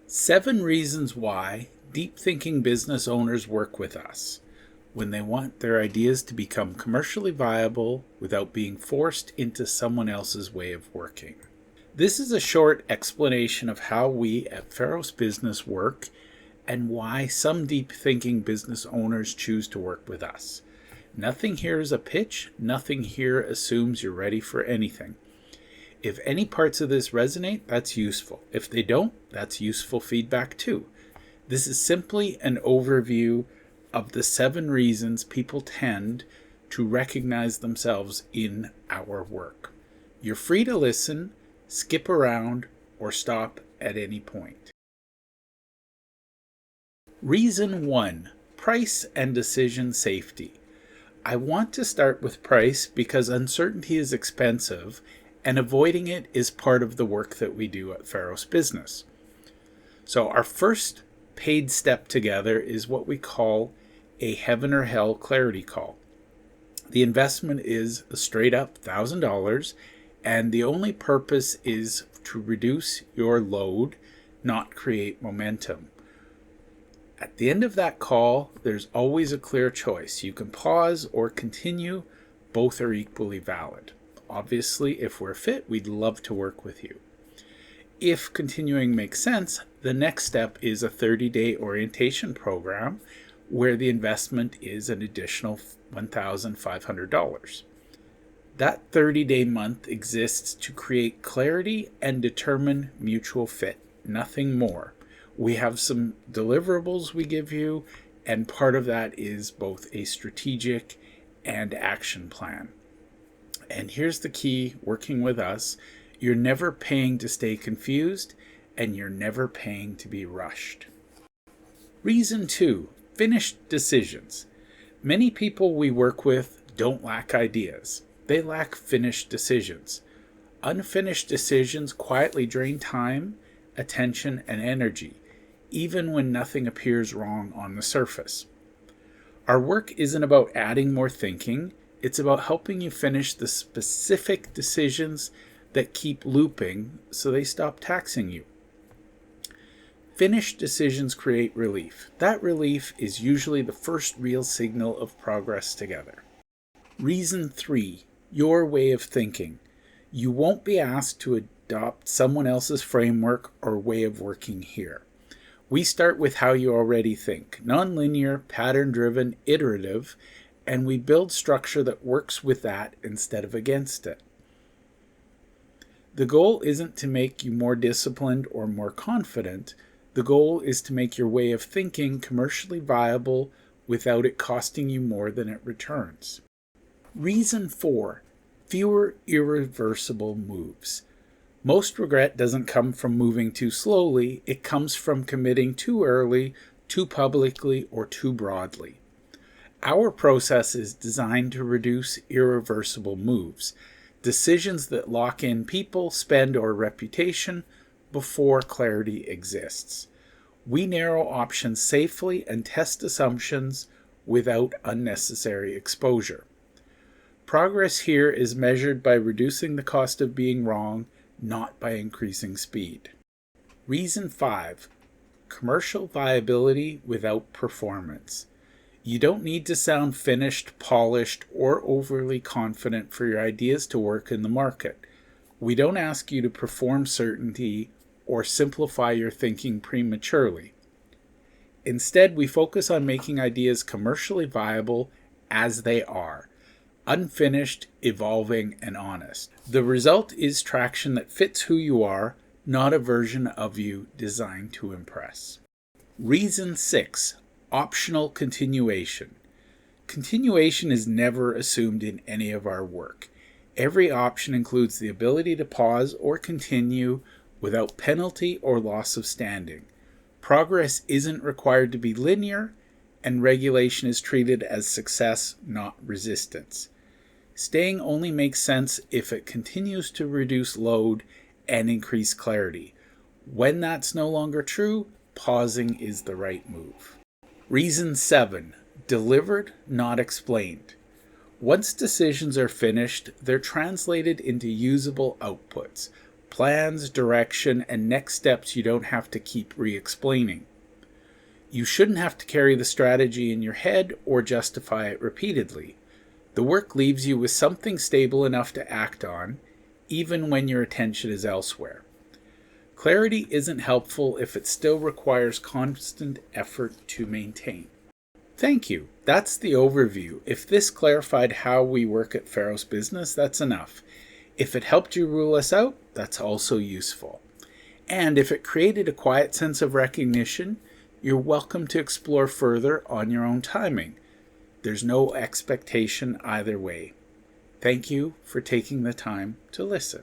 7 reasons why deep thinking business owners work with us when they want their ideas to become commercially viable without being forced into someone else's way of working. This is a short explanation of how we at Pharos Business work and why some deep thinking business owners choose to work with us. Nothing here is a pitch, nothing here assumes you're ready for anything. If any parts of this resonate, that's useful. If they don't, that's useful feedback too. This is simply an overview of the 7 reasons people tend to recognize themselves in our work. You're free to listen, skip around, or stop at any point. Reason 1: price and decision safety. I want to start with price because uncertainty is expensive and avoiding it is part of the work that we do at Pharos Business. So our first paid step together is what we call a heaven or hell clarity call. The investment is a straight up $1,000 and the only purpose is to reduce your load, not create momentum. At the end of that call, there's always a clear choice. You can pause or continue. Both are equally valid. Obviously, if we're fit, we'd love to work with you. If continuing makes sense, the next step is a 30-day orientation program where the investment is an additional $1,500. That 30-day month exists to create clarity and determine mutual fit, nothing more. We have some deliverables we give you, and part of that is both a strategic and action plan. And here's the key working with us: you're never paying to stay confused, and you're never paying to be rushed. Reason 2: finished decisions. Many people we work with don't lack ideas. They lack finished decisions. Unfinished decisions quietly drain time, attention, and energy, even when nothing appears wrong on the surface. Our work isn't about adding more thinking. It's about helping you finish the specific decisions that keep looping so they stop taxing you. Finished decisions create relief. That relief is usually the first real signal of progress together. Reason 3: your way of thinking. You won't be asked to adopt someone else's framework or way of working here. We start with how you already think, nonlinear, pattern-driven, iterative, and we build structure that works with that instead of against it. The goal isn't to make you more disciplined or more confident. The goal is to make your way of thinking commercially viable without it costing you more than it returns. Reason 4: fewer irreversible moves. Most regret doesn't come from moving too slowly. It comes from committing too early, too publicly, or too broadly. Our process is designed to reduce irreversible moves, decisions that lock in people, spend, or reputation before clarity exists. We narrow options safely and test assumptions without unnecessary exposure. Progress here is measured by reducing the cost of being wrong, not by increasing speed. Reason 5: commercial viability without performance. You don't need to sound finished, polished, or overly confident for your ideas to work in the market. We don't ask you to perform certainty or simplify your thinking prematurely. Instead, we focus on making ideas commercially viable as they are, unfinished, evolving, and honest. The result is traction that fits who you are, not a version of you designed to impress. Reason 6: optional continuation. Continuation is never assumed in any of our work. Every option includes the ability to pause or continue without penalty or loss of standing. Progress isn't required to be linear, and regulation is treated as success, not resistance. Staying only makes sense if it continues to reduce load and increase clarity. When that's no longer true, pausing is the right move. Reason 7: delivered, not explained. Once decisions are finished, they're translated into usable outputs. plans, direction, and next steps you don't have to keep re-explaining. You shouldn't have to carry the strategy in your head or justify it repeatedly. The work leaves you with something stable enough to act on, even when your attention is elsewhere. Clarity isn't helpful if it still requires constant effort to maintain. Thank you. That's the overview. If this clarified how we work at Pharos Business, that's enough. If it helped you rule us out, that's also useful. And if it created a quiet sense of recognition, you're welcome to explore further on your own timing. There's no expectation either way. Thank you for taking the time to listen.